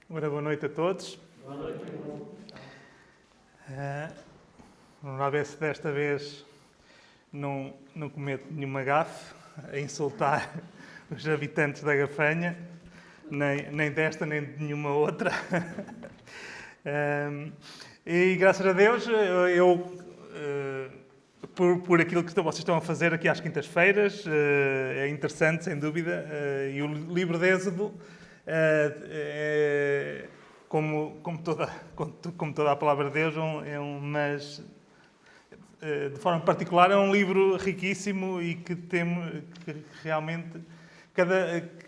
Ora, boa noite a todos. Boa noite. Vamos lá ver se desta vez não cometo nenhuma gafe a insultar os habitantes da Gafanha, nem desta nem de nenhuma outra. E graças a Deus, por aquilo que vocês estão a fazer aqui às quintas-feiras, é interessante, sem dúvida, e o livro de Êxodo, como toda a palavra de Deus, mas de forma particular é um livro riquíssimo e que realmente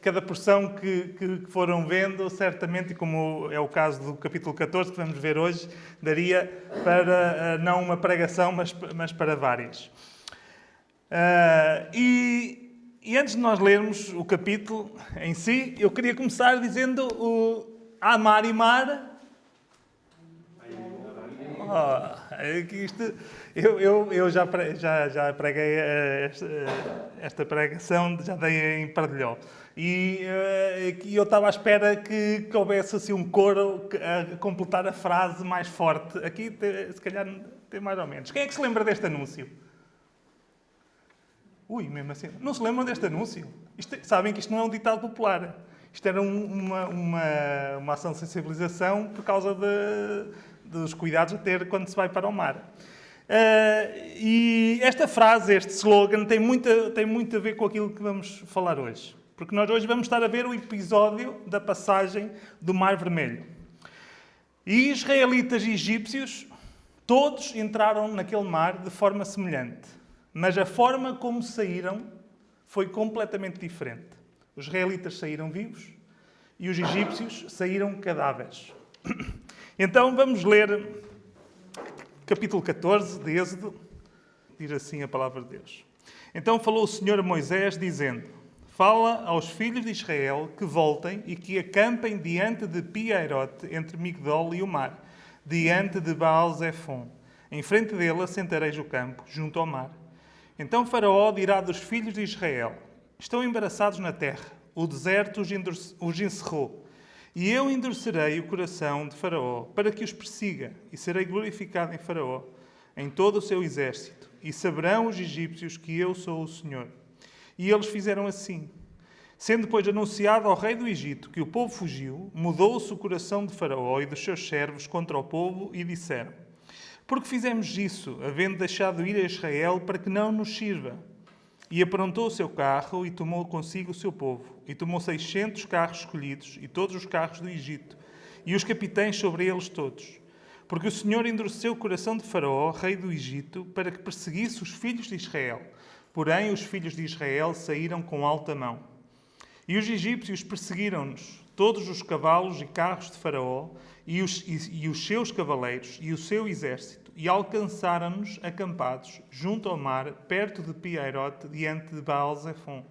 cada porção que foram vendo, certamente, como é o caso do capítulo 14 que vamos ver hoje, daria para não uma pregação, mas para várias. E antes de nós lermos o capítulo em si, eu queria começar dizendo o amar e mar. Eu já preguei esta pregação, já dei em Pardilhó. E eu estava à espera que houvesse assim um coro a completar a frase mais forte. Aqui, se calhar, tem mais ou menos. Quem é que se lembra deste anúncio? Mesmo assim, não se lembram deste anúncio? Sabem que isto não é um ditado popular. Isto era uma ação de sensibilização por causa dos cuidados a ter quando se vai para o mar. E esta frase, este slogan, tem muito a ver com aquilo que vamos falar hoje. Porque nós hoje vamos estar a ver o episódio da passagem do Mar Vermelho. E israelitas e egípcios, todos entraram naquele mar de forma semelhante. Mas a forma como saíram foi completamente diferente. Os israelitas saíram vivos e os egípcios saíram cadáveres. Então vamos ler capítulo 14 de Êxodo. Diz assim a palavra de Deus. Então falou o Senhor a Moisés, dizendo: Fala aos filhos de Israel que voltem e que acampem diante de Pi-Hahirote, entre Migdol e o mar, diante de Baal-Zefon. Em frente dele assentareis o campo, junto ao mar. Então Faraó dirá dos filhos de Israel: Estão embaraçados na terra, o deserto os encerrou. E eu endurecerei o coração de Faraó, para que os persiga, e serei glorificado em Faraó, em todo o seu exército. E saberão os egípcios que eu sou o Senhor. E eles fizeram assim. Sendo, pois, anunciado ao rei do Egito que o povo fugiu, mudou-se o coração de Faraó e dos seus servos contra o povo, e disseram: Porque fizemos isso, havendo deixado ir a Israel para que não nos sirva? E aprontou o seu carro e tomou consigo o seu povo. E tomou 600 carros escolhidos e todos os carros do Egito, e os capitães sobre eles todos. Porque o Senhor endureceu o coração de Faraó, rei do Egito, para que perseguisse os filhos de Israel. Porém, os filhos de Israel saíram com alta mão. E os egípcios perseguiram-nos, todos os cavalos e carros de Faraó, e os seus cavaleiros, e o seu exército, e alcançaram-nos acampados, junto ao mar, perto de Pi-Hahirote, diante de Baal-Zefon.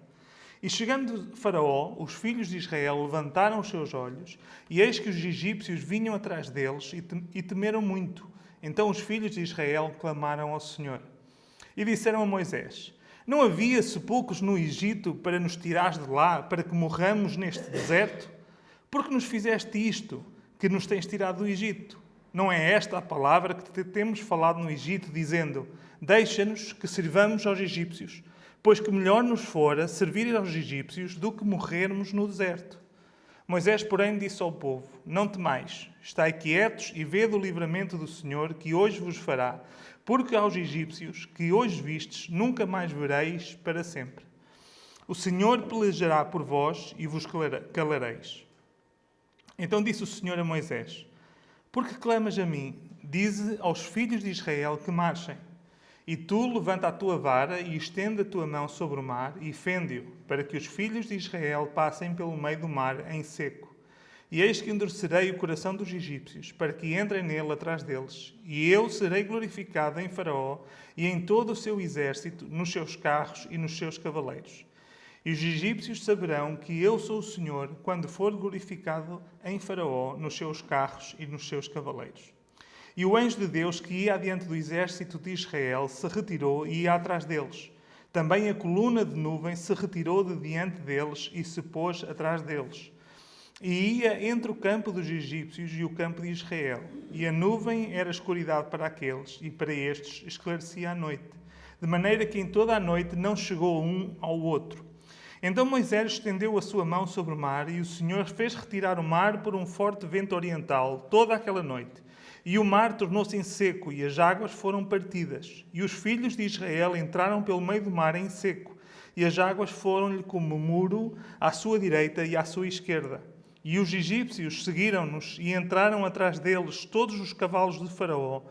E chegando Faraó, os filhos de Israel levantaram os seus olhos, e eis que os egípcios vinham atrás deles, e temeram muito. Então os filhos de Israel clamaram ao Senhor. E disseram a Moisés: Não havia sepulcros no Egito para nos tirares de lá, para que morramos neste deserto? Porque nos fizeste isto, que nos tens tirado do Egito? Não é esta a palavra que te temos falado no Egito, dizendo: Deixa-nos que sirvamos aos egípcios, pois que melhor nos fora servir aos egípcios do que morrermos no deserto. Moisés, porém, disse ao povo: Não temais, estai quietos e vede o livramento do Senhor, que hoje vos fará, porque aos egípcios que hoje vistes nunca mais vereis para sempre. O Senhor pelejará por vós e vos calareis. Então disse o Senhor a Moisés: Por que clamas a mim? Dize aos filhos de Israel que marchem. E tu levanta a tua vara e estende a tua mão sobre o mar e fende-o, para que os filhos de Israel passem pelo meio do mar em seco. E eis que endurecerei o coração dos egípcios, para que entrem nele atrás deles. E eu serei glorificado em Faraó e em todo o seu exército, nos seus carros e nos seus cavaleiros. E os egípcios saberão que eu sou o Senhor, quando for glorificado em Faraó, nos seus carros e nos seus cavaleiros. E o anjo de Deus, que ia adiante do exército de Israel, se retirou e ia atrás deles. Também a coluna de nuvem se retirou de diante deles e se pôs atrás deles. e ia entre o campo dos egípcios e o campo de Israel. E a nuvem era escuridade para aqueles, e para estes esclarecia a noite, de maneira que em toda a noite não chegou um ao outro. Então Moisés estendeu a sua mão sobre o mar, e o Senhor fez retirar o mar por um forte vento oriental toda aquela noite. E o mar tornou-se em seco, e as águas foram partidas. E os filhos de Israel entraram pelo meio do mar em seco, e as águas foram-lhe como muro à sua direita e à sua esquerda. E os egípcios seguiram-nos e entraram atrás deles todos os cavalos de Faraó,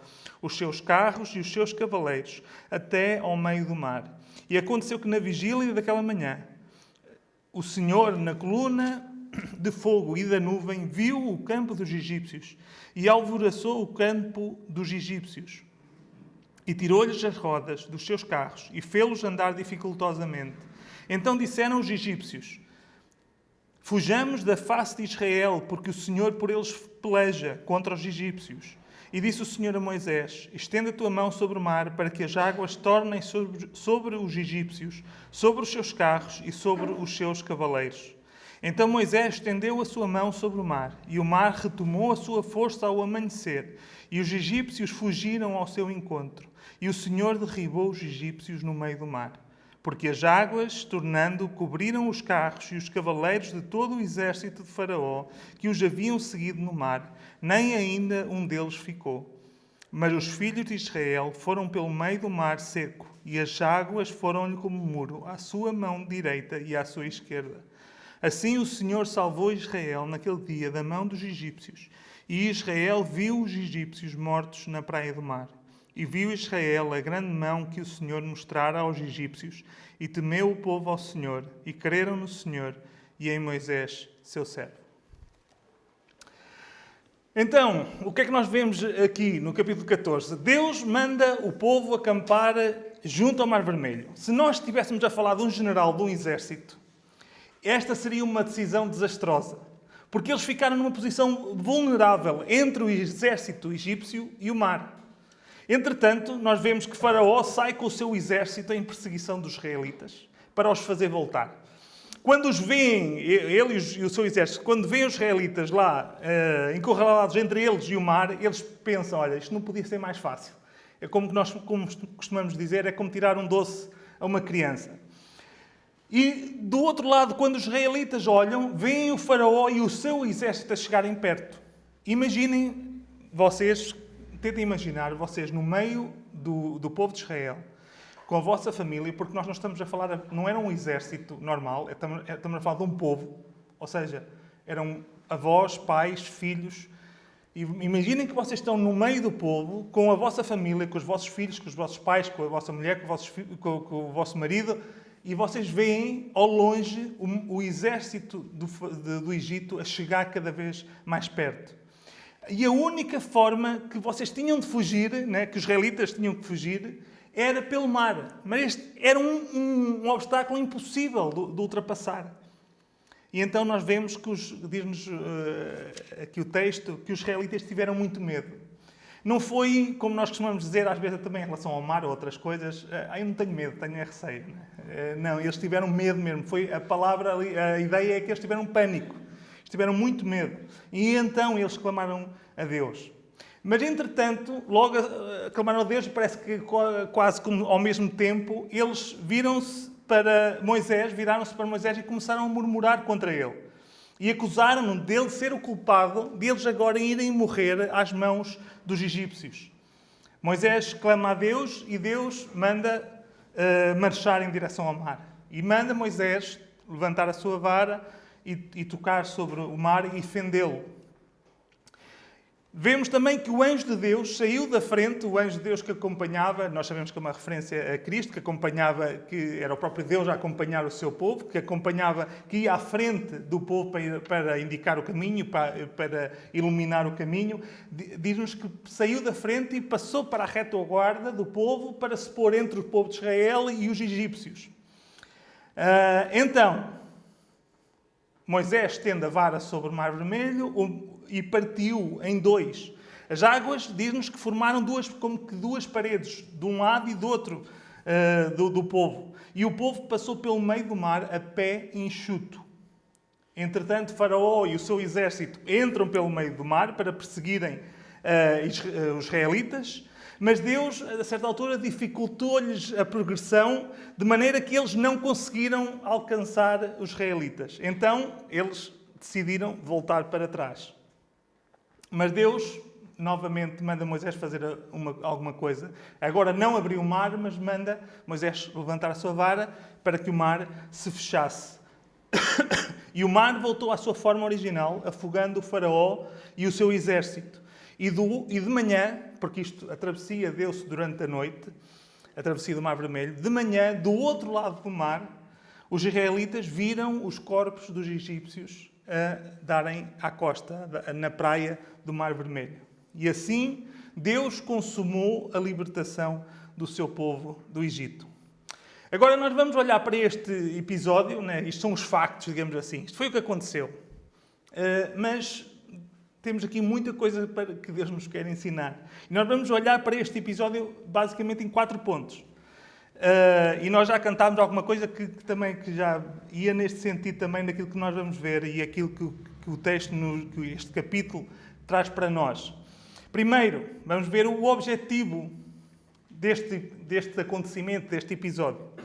os seus carros e os seus cavaleiros, até ao meio do mar. E aconteceu que na vigília daquela manhã, o Senhor, na coluna de fogo e da nuvem, viu o campo dos egípcios e alvoroçou o campo dos egípcios. E tirou-lhes as rodas dos seus carros e fê-los andar dificultosamente. Então disseram os egípcios: fujamos da face de Israel, porque o Senhor por eles peleja contra os egípcios. E disse o Senhor a Moisés: estende a tua mão sobre o mar, para que as águas tornem sobre os egípcios, sobre os seus carros e sobre os seus cavaleiros. Então Moisés estendeu a sua mão sobre o mar, e o mar retomou a sua força ao amanhecer, e os egípcios fugiram ao seu encontro, e o Senhor derribou os egípcios no meio do mar. Porque as águas, tornando, cobriram os carros e os cavaleiros de todo o exército de Faraó, que os haviam seguido no mar, nem ainda um deles ficou. Mas os filhos de Israel foram pelo meio do mar seco, e as águas foram-lhe como muro, à sua mão direita e à sua esquerda. Assim o Senhor salvou Israel naquele dia da mão dos egípcios, e Israel viu os egípcios mortos na praia do mar. E viu Israel a grande mão que o Senhor mostrara aos egípcios, e temeu o povo ao Senhor, e creram no Senhor e em Moisés, seu servo. Então, o que é que nós vemos aqui no capítulo 14? Deus manda o povo acampar junto ao Mar Vermelho. Se nós estivéssemos a falar de um general de um exército, esta seria uma decisão desastrosa, porque eles ficaram numa posição vulnerável entre o exército egípcio e o mar. Entretanto, nós vemos que Faraó sai com o seu exército em perseguição dos israelitas para os fazer voltar. Quando os veem, ele e o seu exército, quando veem os israelitas lá encurralados entre eles e o mar, eles pensam: olha, isto não podia ser mais fácil. É como nós costumamos dizer, é como tirar um doce a uma criança. E do outro lado, quando os israelitas olham, veem o Faraó e o seu exército a chegarem perto. Imaginem vocês. Tentem imaginar vocês no meio do povo de Israel, com a vossa família, porque nós não estamos a falar, não era um exército normal, estamos a falar de um povo, ou seja, eram avós, pais, filhos. E imaginem que vocês estão no meio do povo, com a vossa família, com os vossos filhos, com os vossos pais, com a vossa mulher, com o vosso marido, e vocês veem ao longe o exército do Egito a chegar cada vez mais perto. E a única forma que vocês tinham de fugir, né, que os israelitas tinham que fugir, era pelo mar. Mas este era um obstáculo impossível de ultrapassar. E então nós vemos que, diz-nos aqui o texto, que os israelitas tiveram muito medo. Não foi, como nós costumamos dizer, às vezes também em relação ao mar ou outras coisas, eu não tenho medo, tenho receio. Né? Não, eles tiveram medo mesmo. Foi a palavra ali, a ideia é que eles tiveram pânico. Tiveram muito medo. E então eles clamaram a Deus. Mas, entretanto, logo clamaram a Deus e parece que quase como ao mesmo tempo, eles viraram-se para Moisés e começaram a murmurar contra ele. E acusaram-no dele ser o culpado de eles agora irem morrer às mãos dos egípcios. Moisés clama a Deus e Deus manda marchar em direção ao mar. E manda Moisés levantar a sua vara e tocar sobre o mar e fendê-lo. Vemos também que o anjo de Deus saiu da frente, o anjo de Deus que acompanhava, nós sabemos que é uma referência a Cristo, que era o próprio Deus a acompanhar o seu povo, que ia à frente do povo para indicar o caminho, para iluminar o caminho. Diz-nos que saiu da frente e passou para a retaguarda do povo para se pôr entre o povo de Israel e os egípcios. Então, Moisés estende a vara sobre o Mar Vermelho e partiu em dois. As águas, diz-nos que formaram como que duas paredes, de um lado e do outro do povo. E o povo passou pelo meio do mar a pé enxuto. Entretanto, Faraó e o seu exército entram pelo meio do mar para perseguirem os israelitas, mas Deus, a certa altura, dificultou-lhes a progressão de maneira que eles não conseguiram alcançar os israelitas. Então, eles decidiram voltar para trás. Mas Deus, novamente, manda Moisés fazer alguma coisa. Agora não abriu o mar, mas manda Moisés levantar a sua vara para que o mar se fechasse. E o mar voltou à sua forma original, afogando o Faraó e o seu exército. E de manhã, porque a travessia deu-se durante a noite, a travessia do Mar Vermelho, de manhã, do outro lado do mar, os israelitas viram os corpos dos egípcios a darem à costa, na praia do Mar Vermelho. E assim, Deus consumou a libertação do seu povo do Egito. Agora nós vamos olhar para este episódio, né? Isto são os factos, digamos assim. Isto foi o que aconteceu. Mas temos aqui muita coisa para que Deus nos quer ensinar. E nós vamos olhar para este episódio basicamente em 4 pontos. E nós já cantámos alguma coisa que já ia neste sentido também daquilo que nós vamos ver e aquilo que o texto, que este capítulo traz para nós. Primeiro, vamos ver o objetivo deste acontecimento, deste episódio.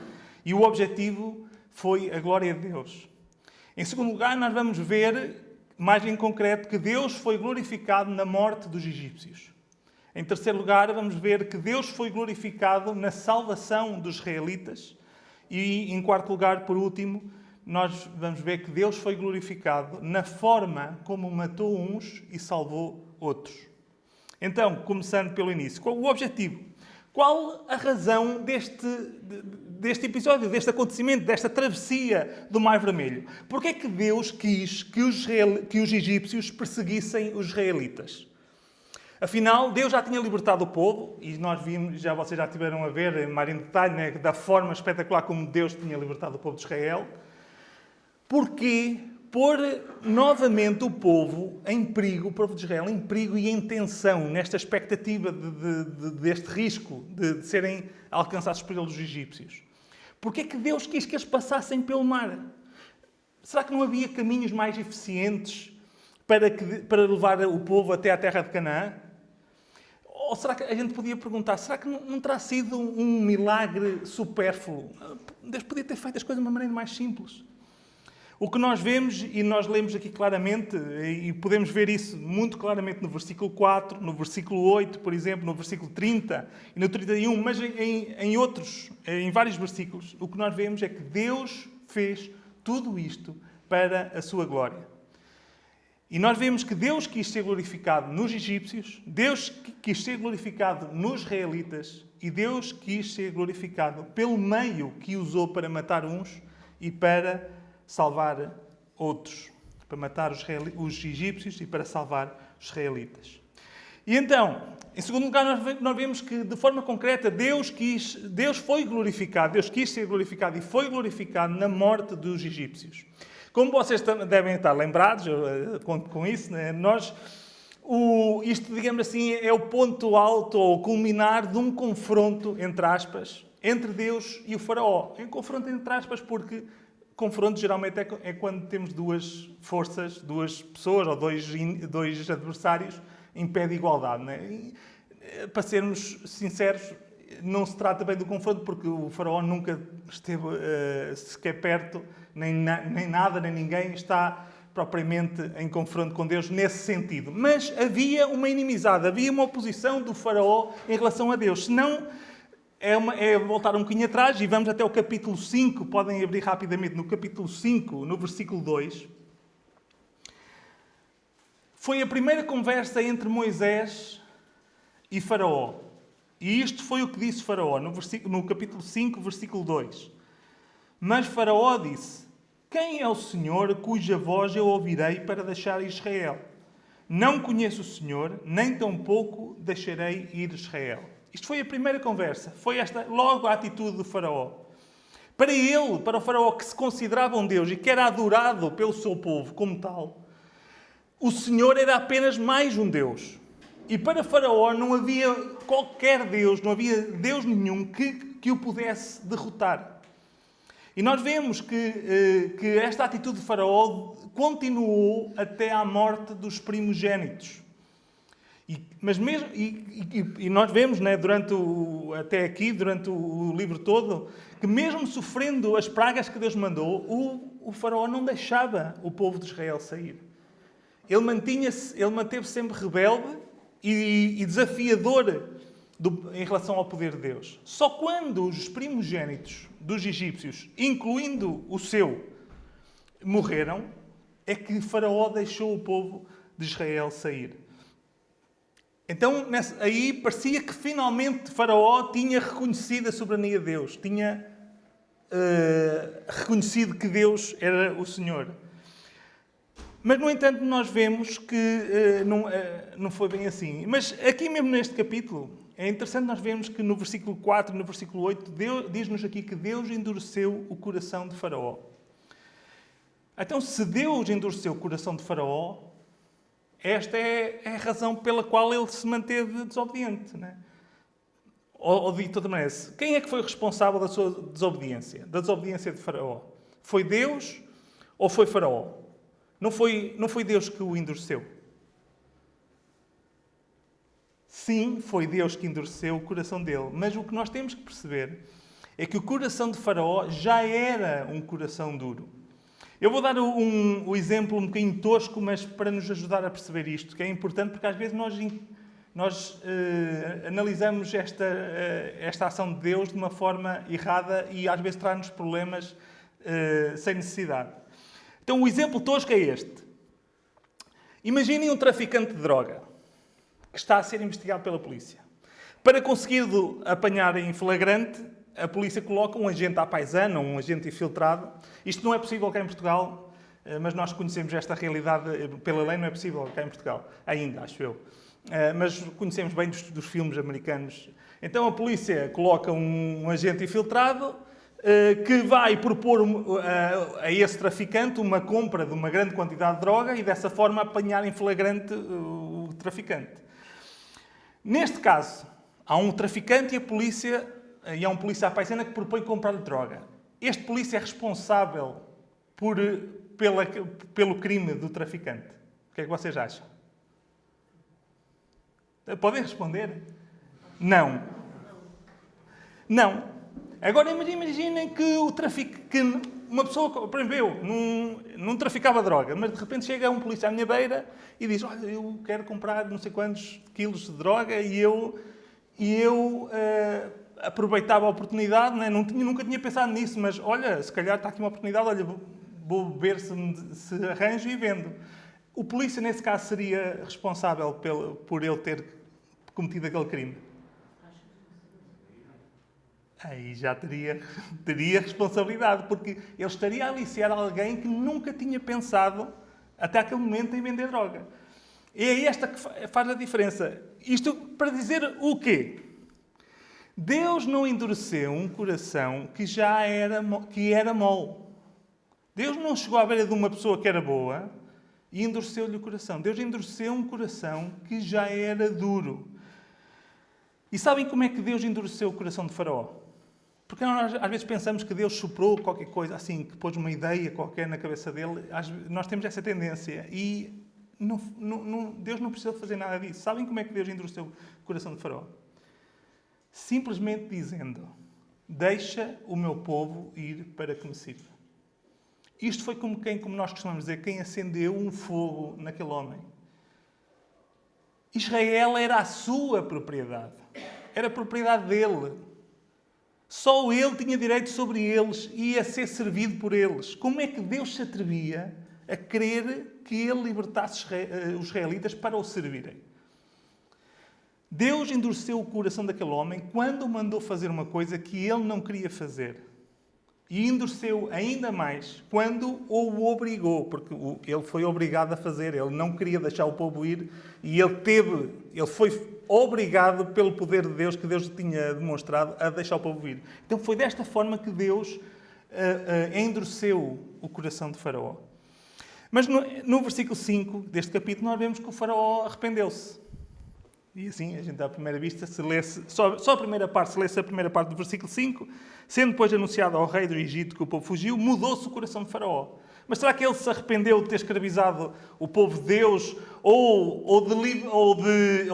E o objetivo foi a glória de Deus. Em segundo lugar, nós vamos ver, mais em concreto, que Deus foi glorificado na morte dos egípcios. Em terceiro lugar, vamos ver que Deus foi glorificado na salvação dos israelitas. E, em quarto lugar, por último, nós vamos ver que Deus foi glorificado na forma como matou uns e salvou outros. Então, começando pelo início, qual o objetivo? Qual a razão deste episódio, deste acontecimento, desta travessia do Mar Vermelho? Porquê é que Deus quis que os egípcios perseguissem os israelitas? Afinal, Deus já tinha libertado o povo, e nós vimos, vocês já tiveram a ver mais em detalhe, né, da forma espetacular como Deus tinha libertado o povo de Israel. Porquê pôr novamente o povo em perigo, o povo de Israel em perigo e em tensão, nesta expectativa deste risco de serem alcançados pelos egípcios? Porquê é que Deus quis que eles passassem pelo mar? Será que não havia caminhos mais eficientes para levar o povo até à terra de Canaã? Ou será que a gente podia perguntar, será que não terá sido um milagre supérfluo? Deus podia ter feito as coisas de uma maneira mais simples. O que nós vemos, e nós lemos aqui claramente, e podemos ver isso muito claramente no versículo 4, no versículo 8, por exemplo, no versículo 30 e no 31, mas em vários versículos, o que nós vemos é que Deus fez tudo isto para a sua glória. E nós vemos que Deus quis ser glorificado nos egípcios, Deus quis ser glorificado nos israelitas e Deus quis ser glorificado pelo meio que usou para matar uns e para salvar outros. Para matar os egípcios e para salvar os israelitas. E então, em segundo lugar, nós vemos que, de forma concreta, Deus foi glorificado, Deus quis ser glorificado e foi glorificado na morte dos egípcios. Como vocês devem estar lembrados, com isso, né? Isto, digamos assim, é o ponto alto ou culminar de um confronto, entre aspas, entre Deus e o Faraó. É um confronto entre aspas porque confronto geralmente é quando temos duas forças, duas pessoas ou dois adversários em pé de igualdade. Né? E, para sermos sinceros, não se trata bem do confronto porque o Faraó nunca esteve sequer perto, nem nada, nem ninguém está propriamente em confronto com Deus nesse sentido. Mas havia uma inimizade, havia uma oposição do Faraó em relação a Deus. Senão, é voltar um bocadinho atrás e vamos até o capítulo 5, podem abrir rapidamente no capítulo 5, no versículo 2. Foi a primeira conversa entre Moisés e Faraó. E isto foi o que disse Faraó, no capítulo 5, versículo 2. Mas Faraó disse: quem é o Senhor cuja voz eu ouvirei para deixar Israel? Não conheço o Senhor, nem tampouco deixarei ir Israel. Isto foi a primeira conversa. Foi esta logo a atitude do Faraó. Para o Faraó que se considerava um Deus e que era adorado pelo seu povo como tal, o Senhor era apenas mais um Deus. E para Faraó não havia qualquer Deus, não havia Deus nenhum que o pudesse derrotar. E nós vemos que esta atitude de Faraó continuou até à morte dos primogénitos. E nós vemos, né, até aqui, durante o livro todo, que mesmo sofrendo as pragas que Deus mandou, o Faraó não deixava o povo de Israel sair. Ele manteve-se sempre rebelde e desafiador em relação ao poder de Deus. Só quando os primogénitos dos egípcios, incluindo o seu, morreram, é que Faraó deixou o povo de Israel sair. Então, aí parecia que finalmente Faraó tinha reconhecido a soberania de Deus, tinha reconhecido que Deus era o Senhor. Mas, no entanto, nós vemos que não foi bem assim. Mas aqui mesmo neste capítulo, é interessante nós vermos que no versículo 4 e no versículo 8, diz-nos aqui que Deus endureceu o coração de Faraó. Então, se Deus endureceu o coração de Faraó, esta é a razão pela qual ele se manteve desobediente. Não é? Ou de toda maneira, quem é que foi responsável da sua desobediência? Da desobediência de Faraó? Foi Deus ou foi Faraó? Não foi Deus que o endureceu. Sim, foi Deus que endureceu o coração dele. Mas o que nós temos que perceber é que o coração de Faraó já era um coração duro. Eu vou dar um exemplo um bocadinho tosco, mas para nos ajudar a perceber isto, que é importante, porque às vezes nós analisamos esta ação de Deus de uma forma errada e às vezes traz-nos problemas sem necessidade. Então o exemplo tosco é este. Imaginem um traficante de droga que está a ser investigado pela polícia. Para conseguir apanhar em flagrante, a polícia coloca um agente à paisana, um agente infiltrado. Isto não é possível cá em Portugal, mas nós conhecemos esta realidade pela lei, não é possível cá em Portugal, ainda, acho eu. Mas conhecemos bem dos filmes americanos. Então a polícia coloca um agente infiltrado que vai propor a esse traficante uma compra de uma grande quantidade de droga e dessa forma apanhar em flagrante o traficante. Neste caso, há um traficante e há um polícia à paisana que propõe comprar droga. Este polícia é responsável pelo crime do traficante. O que é que vocês acham? Podem responder? Não. Não. Agora imaginem que uma pessoa, por exemplo, eu não traficava droga, mas de repente chega um polícia à minha beira e diz: olha, eu quero comprar não sei quantos quilos de droga e eu aproveitava a oportunidade, né? Nunca tinha pensado nisso, mas olha, se calhar está aqui uma oportunidade, olha, vou ver se arranjo e vendo. O polícia, nesse caso, seria responsável por ele ter cometido aquele crime? Aí já teria responsabilidade, porque ele estaria a aliciar alguém que nunca tinha pensado, até aquele momento, em vender droga. E é esta que faz a diferença. Isto para dizer o quê? Deus não endureceu um coração que era mole. Deus não chegou à beira de uma pessoa que era boa e endureceu-lhe o coração. Deus endureceu um coração que já era duro. E sabem como é que Deus endureceu o coração de Faraó? Porque nós às vezes pensamos que Deus soprou qualquer coisa assim, que pôs uma ideia qualquer na cabeça dele. Nós temos essa tendência e Deus não precisa fazer nada disso. Sabem como é que Deus endureceu o coração de Faraó? Simplesmente dizendo: deixa o meu povo ir para que me sirva. Isto foi como nós costumamos dizer, quem acendeu um fogo naquele homem. Israel era a sua propriedade. Era a propriedade dele. Só ele tinha direito sobre eles e a ser servido por eles. Como é que Deus se atrevia a querer que ele libertasse os israelitas para o servirem? Deus endureceu o coração daquele homem quando o mandou fazer uma coisa que ele não queria fazer. E endureceu ainda mais quando o obrigou, porque ele foi obrigado a fazer, ele não queria deixar o povo ir e ele foi obrigado pelo poder de Deus que Deus tinha demonstrado a deixar o povo ir. Então foi desta forma que Deus endureceu o coração de Faraó. Mas no versículo 5 deste capítulo nós vemos que o Faraó arrependeu-se. E assim, a gente à primeira vista, se lesse, só a primeira parte, se lesse a primeira parte do versículo 5, sendo depois anunciado ao rei do Egito que o povo fugiu, mudou-se o coração de Faraó. Mas será que ele se arrependeu de ter escravizado o povo de Deus ou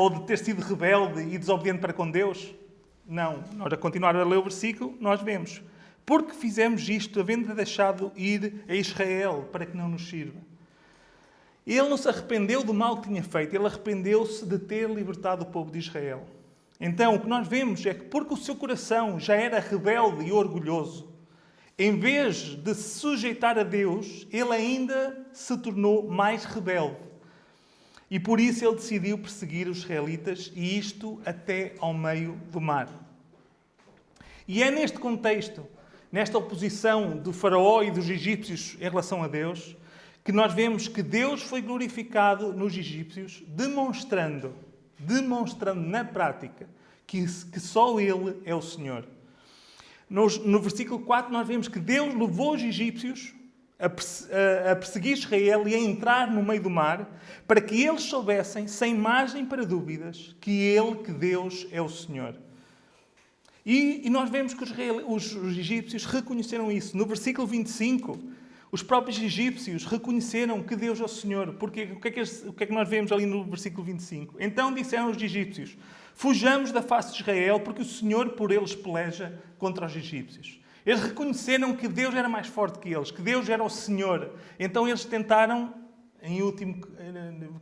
de ter sido rebelde e desobediente para com Deus? Não. Nós, a continuar a ler o versículo, nós vemos. Porque fizemos isto, havendo deixado ir a Israel para que não nos sirva. Ele não se arrependeu do mal que tinha feito, ele arrependeu-se de ter libertado o povo de Israel. Então, o que nós vemos é que, porque o seu coração já era rebelde e orgulhoso, em vez de se sujeitar a Deus, ele ainda se tornou mais rebelde. E por isso ele decidiu perseguir os israelitas, e isto até ao meio do mar. E é neste contexto, nesta oposição do faraó e dos egípcios em relação a Deus, que nós vemos que Deus foi glorificado nos egípcios, demonstrando na prática que só Ele é o Senhor. No versículo 4 nós vemos que Deus levou os egípcios a perseguir Israel e a entrar no meio do mar, para que eles soubessem, sem margem para dúvidas, que Deus é o Senhor. E nós vemos que os egípcios reconheceram isso. No versículo 25... os próprios egípcios reconheceram que Deus é o Senhor. Porque o que é que nós vemos ali no versículo 25? Então disseram os egípcios: fujamos da face de Israel, porque o Senhor por eles peleja contra os egípcios. Eles reconheceram que Deus era mais forte que eles, que Deus era o Senhor. Então eles tentaram,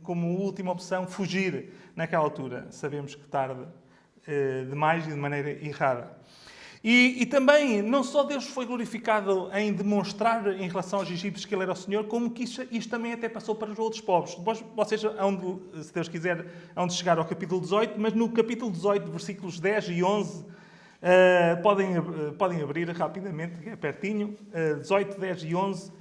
como última opção, fugir naquela altura. Sabemos que tarde demais e de maneira errada. E também, não só Deus foi glorificado em demonstrar em relação aos egípcios que Ele era o Senhor, como que isto também até passou para os outros povos. Vocês, se Deus quiser, hão de chegar ao capítulo 18, mas no capítulo 18, versículos 10 e 11, podem abrir rapidamente, que é pertinho, 18, 10 e 11,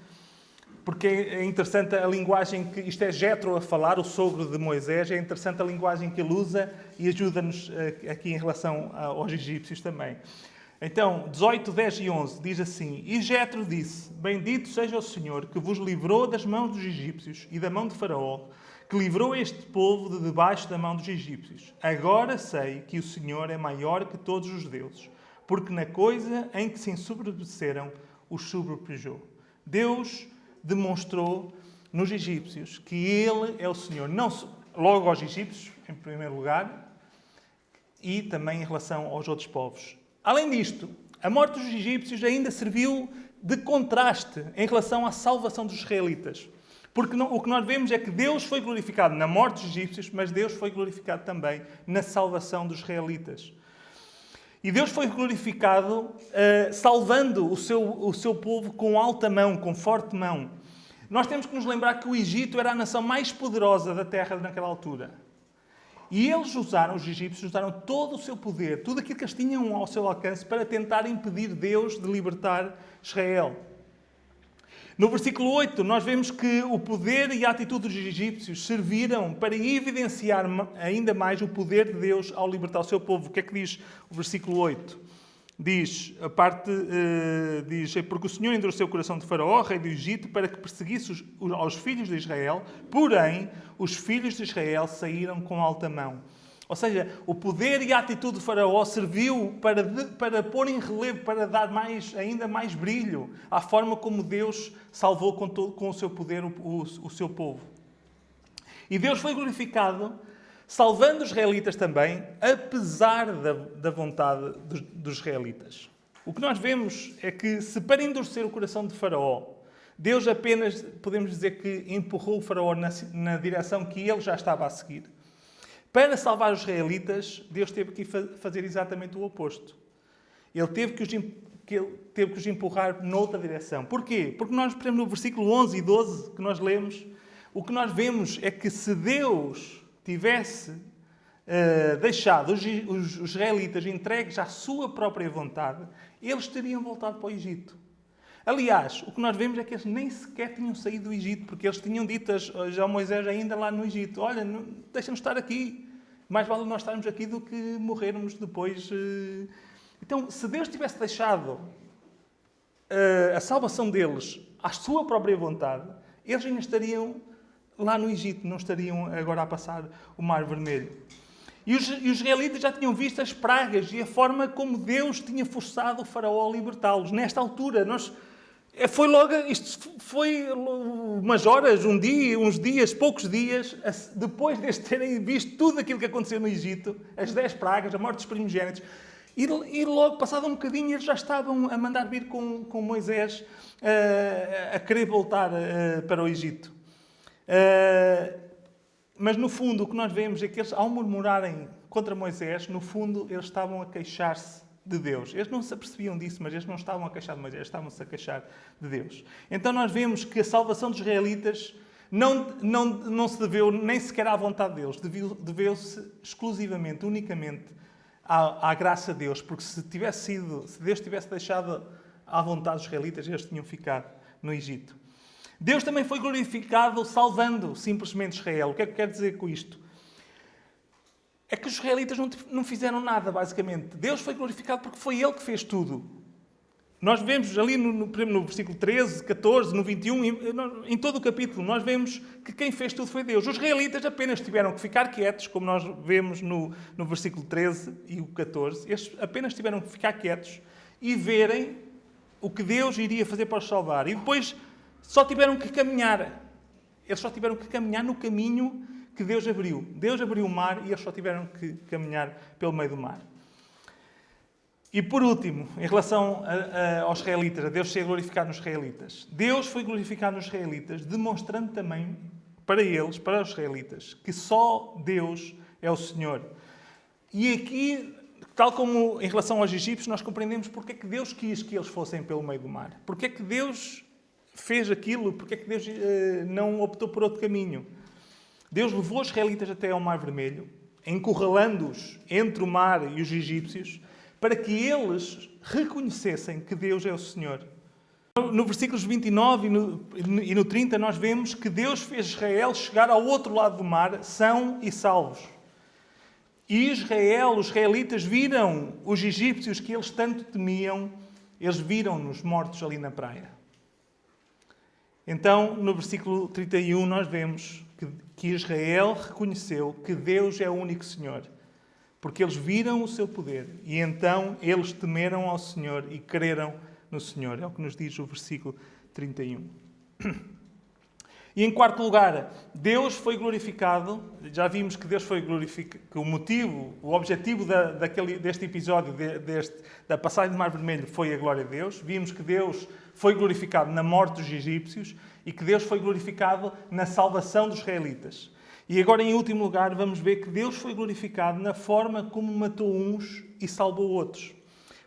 porque é interessante a linguagem que... Isto é Jetro a falar, o sogro de Moisés, é interessante a linguagem que ele usa e ajuda-nos aqui em relação aos egípcios também. Então, 18, 10 e 11, diz assim: E Jetro disse: Bendito seja o Senhor, que vos livrou das mãos dos egípcios e da mão de Faraó, que livrou este povo de debaixo da mão dos egípcios. Agora sei que o Senhor é maior que todos os deuses, porque na coisa em que se ensoberbeceram, os sobrepujou. Deus demonstrou nos egípcios que Ele é o Senhor. Não logo aos egípcios, em primeiro lugar, e também em relação aos outros povos. Além disto, a morte dos egípcios ainda serviu de contraste em relação à salvação dos israelitas. Porque o que nós vemos é que Deus foi glorificado na morte dos egípcios, mas Deus foi glorificado também na salvação dos israelitas. E Deus foi glorificado salvando o seu povo com alta mão, com forte mão. Nós temos que nos lembrar que o Egito era a nação mais poderosa da terra naquela altura. E os egípcios usaram todo o seu poder, tudo aquilo que eles tinham ao seu alcance para tentar impedir Deus de libertar Israel. No versículo 8, nós vemos que o poder e a atitude dos egípcios serviram para evidenciar ainda mais o poder de Deus ao libertar o seu povo. O que é que diz o versículo 8? Diz, porque o Senhor endureceu o coração de Faraó, rei do Egito, para que perseguisse aos filhos de Israel, porém, os filhos de Israel saíram com alta mão. Ou seja, o poder e a atitude de Faraó serviu para pôr em relevo, para dar ainda mais brilho à forma como Deus salvou com o seu poder o seu povo. E Deus foi glorificado, salvando os israelitas também, apesar da vontade dos israelitas. O que nós vemos é que, se para endurecer o coração de Faraó, Deus apenas, podemos dizer que empurrou o Faraó na direção que ele já estava a seguir, para salvar os israelitas, Deus teve que fazer exatamente o oposto. Ele teve que os empurrar noutra direção. Porquê? Porque nós, por exemplo, no versículo 11 e 12 que nós lemos, o que nós vemos é que se Deus tivesse deixado os israelitas entregues à sua própria vontade, eles teriam voltado para o Egito. Aliás, o que nós vemos é que eles nem sequer tinham saído do Egito, porque eles tinham dito a Moisés ainda lá no Egito: olha, deixa-nos estar aqui, mais vale nós estarmos aqui do que morrermos depois. Então, se Deus tivesse deixado a salvação deles à sua própria vontade, eles ainda estariam lá no Egito, não estariam agora a passar o Mar Vermelho. E os israelitas já tinham visto as pragas e a forma como Deus tinha forçado o faraó a libertá-los. Nesta altura, isto foi umas horas, um dia, uns dias, poucos dias, depois de terem visto tudo aquilo que aconteceu no Egito, as 10 pragas, a morte dos primogênitos, e logo, passado um bocadinho, eles já estavam a mandar vir com Moisés a querer voltar para o Egito. Mas, no fundo, o que nós vemos é que eles, ao murmurarem contra Moisés, no fundo, eles estavam a queixar-se de Deus. Eles não se apercebiam disso, mas eles não estavam a queixar de Moisés, estavam-se a queixar de Deus. Então, nós vemos que a salvação dos israelitas não se deveu nem sequer à vontade deles, deveu-se exclusivamente, unicamente, à graça de Deus, porque se Deus tivesse deixado à vontade dos israelitas, eles tinham ficado no Egito. Deus também foi glorificado salvando simplesmente Israel. O que é que quer dizer com isto? É que os israelitas não fizeram nada, basicamente. Deus foi glorificado porque foi Ele que fez tudo. Nós vemos ali no versículo 13, 14, no 21, em todo o capítulo, nós vemos que quem fez tudo foi Deus. Os israelitas apenas tiveram que ficar quietos, como nós vemos no versículo 13 e o 14. Eles apenas tiveram que ficar quietos e verem o que Deus iria fazer para os salvar. E depois só tiveram que caminhar. Eles só tiveram que caminhar no caminho que Deus abriu. Deus abriu o mar e eles só tiveram que caminhar pelo meio do mar. E por último, em relação aos israelitas, a Deus ser glorificado nos israelitas. Deus foi glorificado nos israelitas, demonstrando também para eles, para os israelitas, que só Deus é o Senhor. E aqui, tal como em relação aos egípcios, nós compreendemos porque é que Deus quis que eles fossem pelo meio do mar. Porque é que Deus fez aquilo, porque é que Deus não optou por outro caminho. Deus levou os israelitas até ao Mar Vermelho, encurralando-os entre o mar e os egípcios, para que eles reconhecessem que Deus é o Senhor. No versículos 29 e no 30, nós vemos que Deus fez Israel chegar ao outro lado do mar, são e salvos. E os israelitas, viram os egípcios que eles tanto temiam, eles viram-nos mortos ali na praia. Então, no versículo 31, nós vemos que Israel reconheceu que Deus é o único Senhor, porque eles viram o seu poder e então eles temeram ao Senhor e creram no Senhor. É o que nos diz o versículo 31. E em quarto lugar, Deus foi glorificado. Já vimos que Deus foi glorificado, que o objetivo deste episódio, da passagem do Mar Vermelho, foi a glória de Deus. Vimos que Deus foi glorificado na morte dos egípcios e que Deus foi glorificado na salvação dos israelitas. E agora, em último lugar, vamos ver que Deus foi glorificado na forma como matou uns e salvou outros.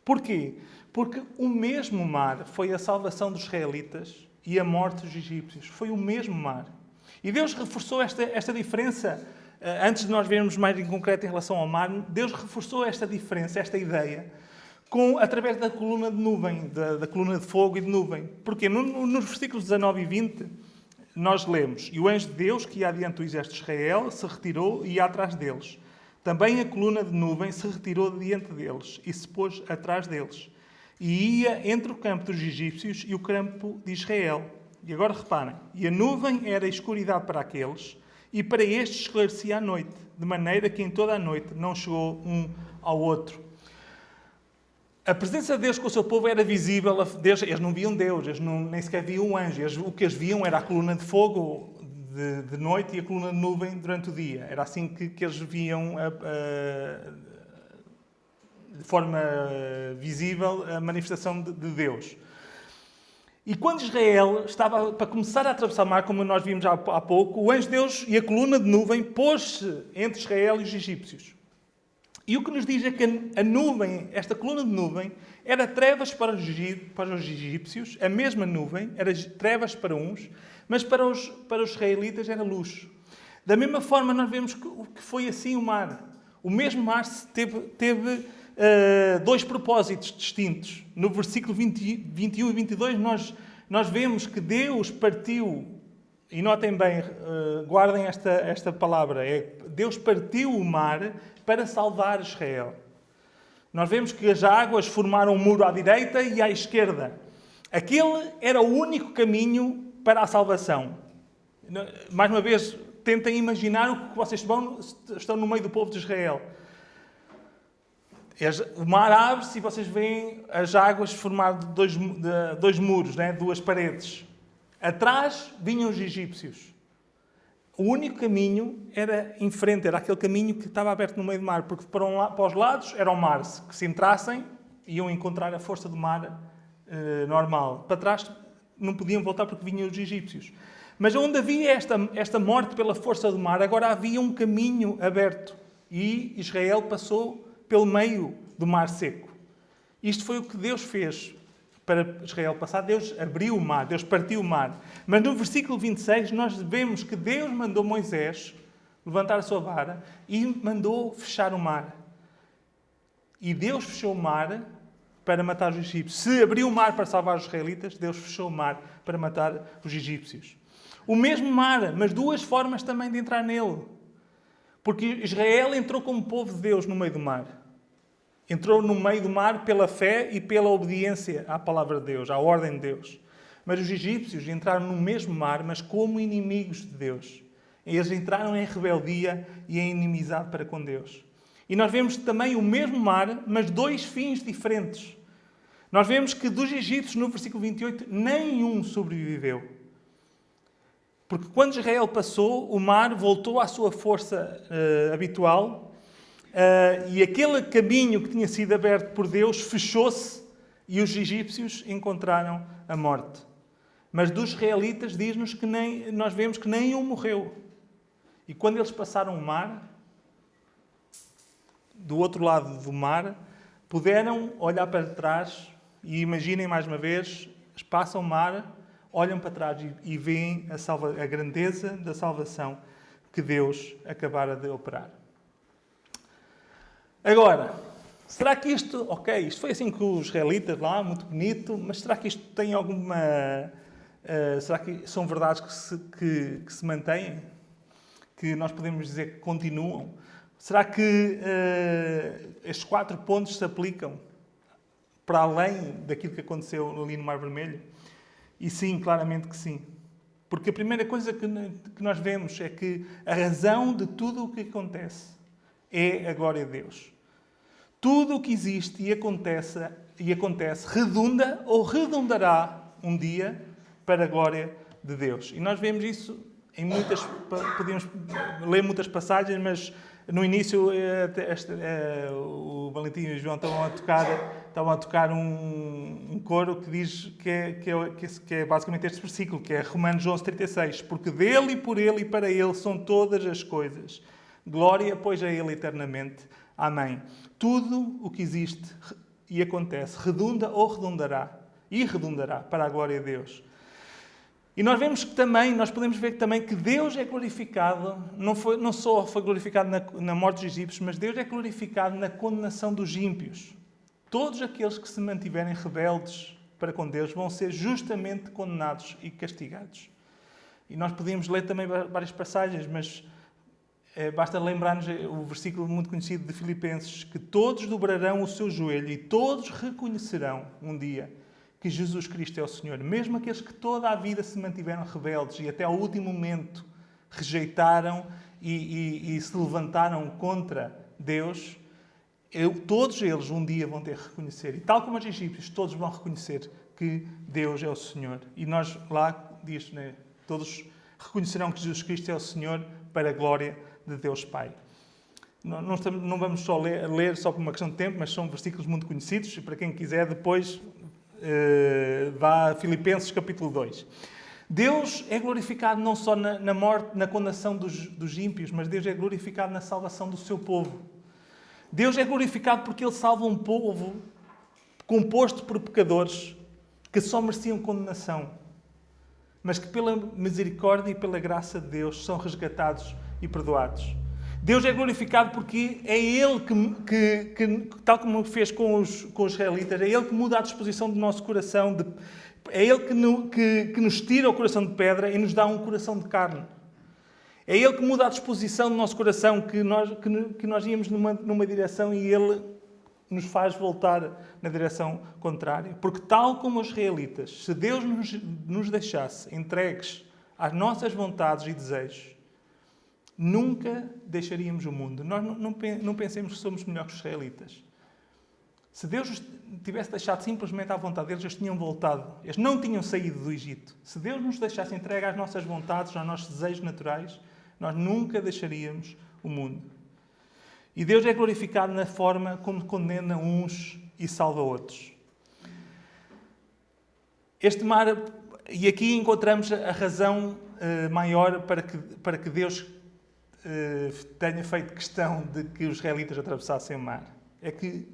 Porquê? Porque o mesmo mar foi a salvação dos israelitas e a morte dos egípcios. Foi o mesmo mar. E Deus reforçou esta diferença. Antes de nós vermos mais em concreto em relação ao mar, Deus reforçou esta diferença, esta ideia, através da coluna de nuvem, da coluna de fogo e de nuvem. Porque nos versículos 19 e 20, nós lemos: E o anjo de Deus, que ia adiante do exército de Israel, se retirou e ia atrás deles. Também a coluna de nuvem se retirou diante deles e se pôs atrás deles. E ia entre o campo dos egípcios e o campo de Israel. E agora reparem, e a nuvem era escuridade para aqueles, e para estes esclarecia a noite, de maneira que em toda a noite não chegou um ao outro. A presença de Deus com o seu povo era visível. Eles não viam Deus, nem sequer viam um anjo. O que eles viam era a coluna de fogo de noite e a coluna de nuvem durante o dia. Era assim que eles viam de forma visível a manifestação de Deus. E quando Israel estava para começar a atravessar o mar, como nós vimos há pouco, o anjo de Deus e a coluna de nuvem pôs-se entre Israel e os egípcios. E o que nos diz é que a nuvem, esta coluna de nuvem, era trevas para os egípcios, a mesma nuvem, era trevas para uns, mas para os israelitas era luz. Da mesma forma, nós vemos que foi assim o mar. O mesmo mar teve dois propósitos distintos. No versículo 21 e 22, nós vemos que Deus partiu, e notem bem, guardem esta palavra, Deus partiu o mar para salvar Israel. Nós vemos que as águas formaram um muro à direita e à esquerda. Aquele era o único caminho para a salvação. Mais uma vez, tentem imaginar o que vocês estão no meio do povo de Israel. O mar abre-se e vocês veem as águas formar dois muros, né? 2 paredes. Atrás vinham os egípcios. O único caminho era em frente, era aquele caminho que estava aberto no meio do mar, porque para os lados era o mar. Que se entrassem, iam encontrar a força do mar normal. Para trás não podiam voltar porque vinham os egípcios. Mas onde havia esta morte pela força do mar, agora havia um caminho aberto. E Israel passou pelo meio do mar seco. Isto foi o que Deus fez para Israel passar. Deus abriu o mar, Deus partiu o mar. Mas no versículo 26 nós vemos que Deus mandou Moisés levantar a sua vara e mandou fechar o mar. E Deus fechou o mar para matar os egípcios. Se abriu o mar para salvar os israelitas, Deus fechou o mar para matar os egípcios. O mesmo mar, mas 2 formas também de entrar nele. Porque Israel entrou como povo de Deus no meio do mar. Entrou no meio do mar pela fé e pela obediência à palavra de Deus, à ordem de Deus. Mas os egípcios entraram no mesmo mar, mas como inimigos de Deus. Eles entraram em rebeldia e em inimizade para com Deus. E nós vemos também o mesmo mar, mas 2 fins diferentes. Nós vemos que dos egípcios, no versículo 28, nenhum sobreviveu. Porque quando Israel passou, o mar voltou à sua força habitual e aquele caminho que tinha sido aberto por Deus fechou-se e os egípcios encontraram a morte. Mas dos israelitas diz-nos que nós vemos que nenhum morreu. E quando eles passaram o mar, do outro lado do mar, puderam olhar para trás e imaginem mais uma vez, passam o mar, olham para trás e veem a grandeza da salvação que Deus acabara de operar. Agora, será que isto foi assim com os israelitas lá, muito bonito, mas será que isto tem alguma... será que são verdades que se mantêm? Que nós podemos dizer que continuam? Será que estes 4 pontos se aplicam para além daquilo que aconteceu ali no Mar Vermelho? E sim, claramente que sim. Porque a primeira coisa que nós vemos é que a razão de tudo o que acontece é a glória de Deus. Tudo o que existe e acontece redunda ou redundará um dia para a glória de Deus. E nós vemos isso em muitas... Podemos ler muitas passagens, mas no início o Valentim e o João estavam a tocar um coro que diz que é basicamente este versículo, que é Romanos 11:36. Porque dele, e por ele e para ele são todas as coisas. Glória, pois, a ele eternamente. Amém. Tudo o que existe e acontece redunda ou redundará para a glória de Deus. E nós podemos ver também que Deus é glorificado, não só foi glorificado na morte dos egípcios, mas Deus é glorificado na condenação dos ímpios. Todos aqueles que se mantiverem rebeldes para com Deus vão ser justamente condenados e castigados. E nós podemos ler também várias passagens, mas basta lembrar-nos o versículo muito conhecido de Filipenses, que todos dobrarão o seu joelho e todos reconhecerão um dia que Jesus Cristo é o Senhor. Mesmo aqueles que toda a vida se mantiveram rebeldes e até ao último momento rejeitaram e se levantaram contra Deus, todos eles um dia vão ter que reconhecer. E tal como os egípcios, todos vão reconhecer que Deus é o Senhor. E nós lá diz, né, todos reconhecerão que Jesus Cristo é o Senhor para a glória de Deus Pai. Não vamos só ler só por uma questão de tempo, mas são versículos muito conhecidos. E para quem quiser depois... vá a Filipenses capítulo 2. Deus é glorificado não só na morte, na condenação dos ímpios, mas Deus é glorificado na salvação do seu povo. Deus é glorificado porque Ele salva um povo composto por pecadores que só mereciam condenação, mas que pela misericórdia e pela graça de Deus são resgatados e perdoados. Deus é glorificado porque é Ele que tal como fez com os israelitas, é Ele que muda a disposição do nosso coração, é Ele que nos tira o coração de pedra e nos dá um coração de carne. É Ele que muda a disposição do nosso coração, que nós íamos numa direção e Ele nos faz voltar na direção contrária. Porque tal como os israelitas, se Deus nos deixasse entregues às nossas vontades e desejos, nunca deixaríamos o mundo. Nós não pensemos que somos melhores que os israelitas. Se Deus os tivesse deixado simplesmente à vontade deles, eles tinham voltado. Eles não tinham saído do Egito. Se Deus nos deixasse entregue às nossas vontades, aos nossos desejos naturais, nós nunca deixaríamos o mundo. E Deus é glorificado na forma como condena uns e salva outros. Este mar, e aqui encontramos a razão maior para que Deus tenha feito questão de que os israelitas atravessassem o mar. É que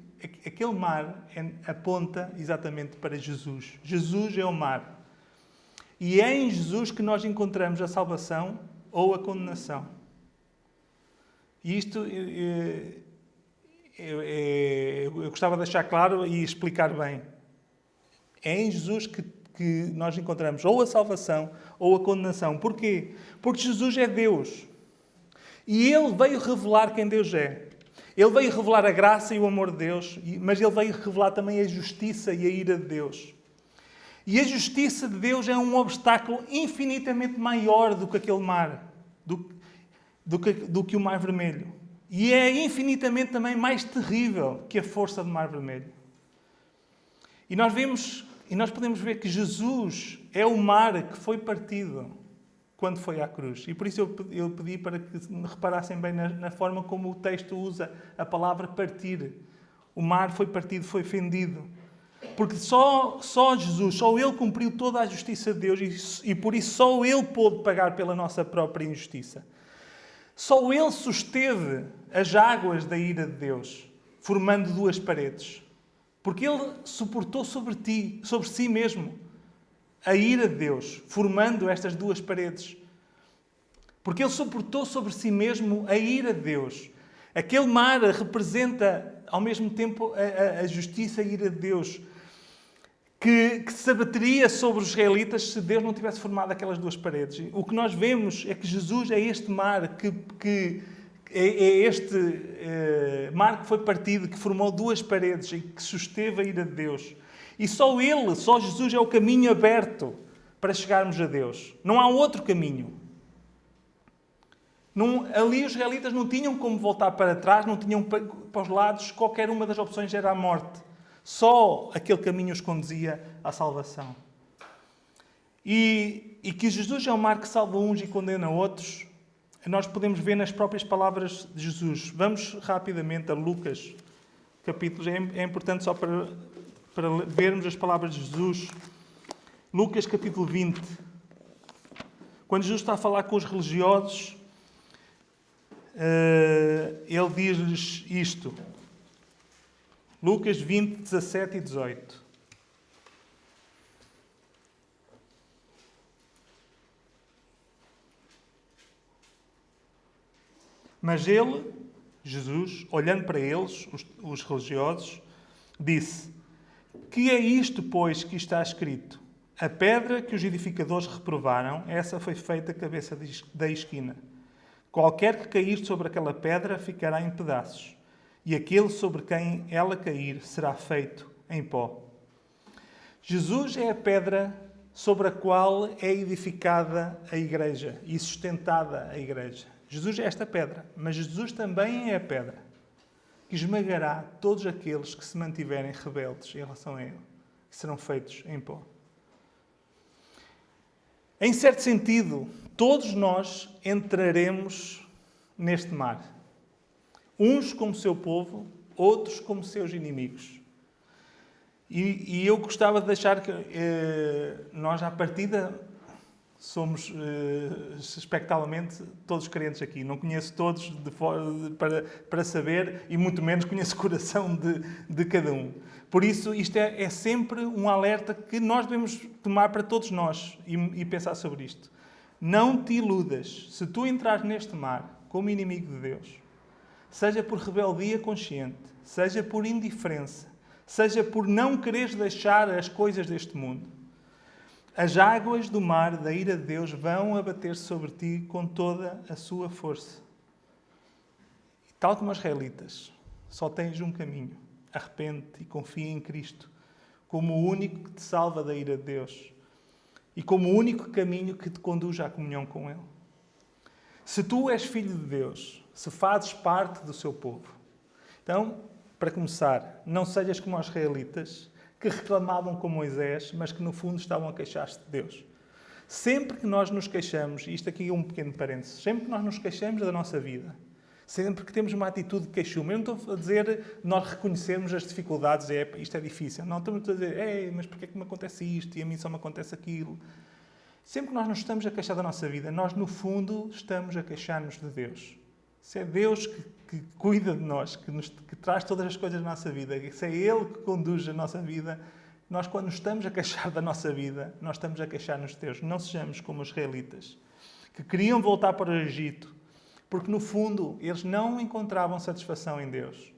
aquele mar aponta exatamente para Jesus. Jesus é o mar. E é em Jesus que nós encontramos a salvação ou a condenação. E isto eu gostava de deixar claro e explicar bem. É em Jesus que nós encontramos ou a salvação ou a condenação. Porquê? Porque Jesus é Deus. E Ele veio revelar quem Deus é. Ele veio revelar a graça e o amor de Deus, mas Ele veio revelar também a justiça e a ira de Deus. E a justiça de Deus é um obstáculo infinitamente maior do que aquele mar, do que o Mar Vermelho. E é infinitamente também mais terrível que a força do Mar Vermelho. E nós podemos ver que Jesus é o mar que foi partido quando foi à cruz. E por isso eu pedi para que me reparassem bem na forma como o texto usa a palavra partir. O mar foi partido, foi fendido. Porque só Jesus, só Ele cumpriu toda a justiça de Deus e por isso só Ele pôde pagar pela nossa própria injustiça. Só Ele susteve as águas da ira de Deus, formando duas paredes. Porque Ele suportou sobre si mesmo, a ira de Deus, formando estas duas paredes. Porque Ele suportou sobre si mesmo a ira de Deus. Aquele mar representa, ao mesmo tempo, a justiça e a ira de Deus, que se abateria sobre os israelitas se Deus não tivesse formado aquelas duas paredes. O que nós vemos é que Jesus é este mar mar que foi partido, que formou duas paredes e que susteve a ira de Deus. E só Jesus é o caminho aberto para chegarmos a Deus. Não há outro caminho. Ali os israelitas não tinham como voltar para trás, não tinham para os lados, qualquer uma das opções era a morte. Só aquele caminho os conduzia à salvação. E que Jesus é o mar que salva uns e condena outros, nós podemos ver nas próprias palavras de Jesus. Vamos rapidamente a Lucas, capítulos. É importante só para vermos as palavras de Jesus. Lucas, capítulo 20. Quando Jesus está a falar com os religiosos, Ele diz-lhes isto. Lucas 20, 17 e 18. Mas ele, Jesus, olhando para eles, os religiosos, disse: Que é isto, pois, que está escrito? A pedra que os edificadores reprovaram, essa foi feita a cabeça da esquina. Qualquer que cair sobre aquela pedra ficará em pedaços, e aquele sobre quem ela cair será feito em pó. Jesus é a pedra sobre a qual é edificada a igreja e sustentada a igreja. Jesus é esta pedra, mas Jesus também é a pedra que esmagará todos aqueles que se mantiverem rebeldes em relação a Ele, que serão feitos em pó. Em certo sentido, todos nós entraremos neste mar. Uns como seu povo, outros como seus inimigos. E eu gostava de deixar que nós, à partida, somos, expectavelmente, todos crentes aqui. Não conheço todos para saber, e muito menos conheço o coração de cada um. Por isso, isto é sempre um alerta que nós devemos tomar para todos nós e pensar sobre isto. Não te iludas. Se tu entrares neste mar como inimigo de Deus, seja por rebeldia consciente, seja por indiferença, seja por não quereres deixar as coisas deste mundo, as águas do mar da ira de Deus vão abater sobre ti com toda a sua força. Tal como os israelitas, só tens um caminho. Arrepende-te e confia em Cristo como o único que te salva da ira de Deus e como o único caminho que te conduz à comunhão com Ele. Se tu és filho de Deus, se fazes parte do seu povo, então, para começar, não sejas como os israelitas, que reclamavam com Moisés, mas que no fundo estavam a queixar-se de Deus. Sempre que nós nos queixamos, e isto aqui é um pequeno parênteses, sempre que nós nos queixamos da nossa vida, sempre que temos uma atitude de queixume, eu não estou a dizer nós reconhecermos as dificuldades, isto é difícil. Não, estamos a dizer, mas porquê é que me acontece isto e a mim só me acontece aquilo? Sempre que nós nos estamos a queixar da nossa vida, nós no fundo estamos a queixar-nos de Deus. Se é Deus que cuida de nós, que traz todas as coisas da nossa vida, se é Ele que conduz a nossa vida, nós quando estamos a queixar da nossa vida, nós estamos a queixar-nos de Deus. Não sejamos como os israelitas, que queriam voltar para o Egito, porque no fundo eles não encontravam satisfação em Deus.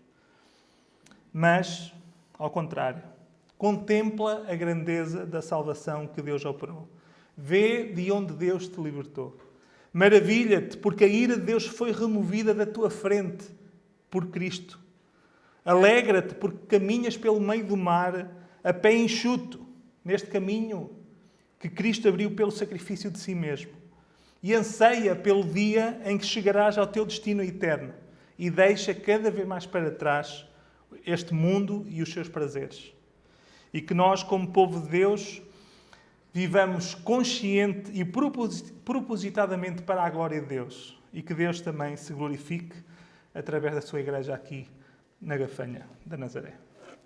Mas, ao contrário, contempla a grandeza da salvação que Deus operou. Vê de onde Deus te libertou. Maravilha-te, porque a ira de Deus foi removida da tua frente por Cristo. Alegra-te, porque caminhas pelo meio do mar a pé enxuto, neste caminho que Cristo abriu pelo sacrifício de si mesmo. E anseia pelo dia em que chegarás ao teu destino eterno e deixa cada vez mais para trás este mundo e os seus prazeres. E que nós, como povo de Deus, vivamos consciente e propositadamente para a glória de Deus. E que Deus também se glorifique através da sua igreja aqui na Gafanha da Nazaré.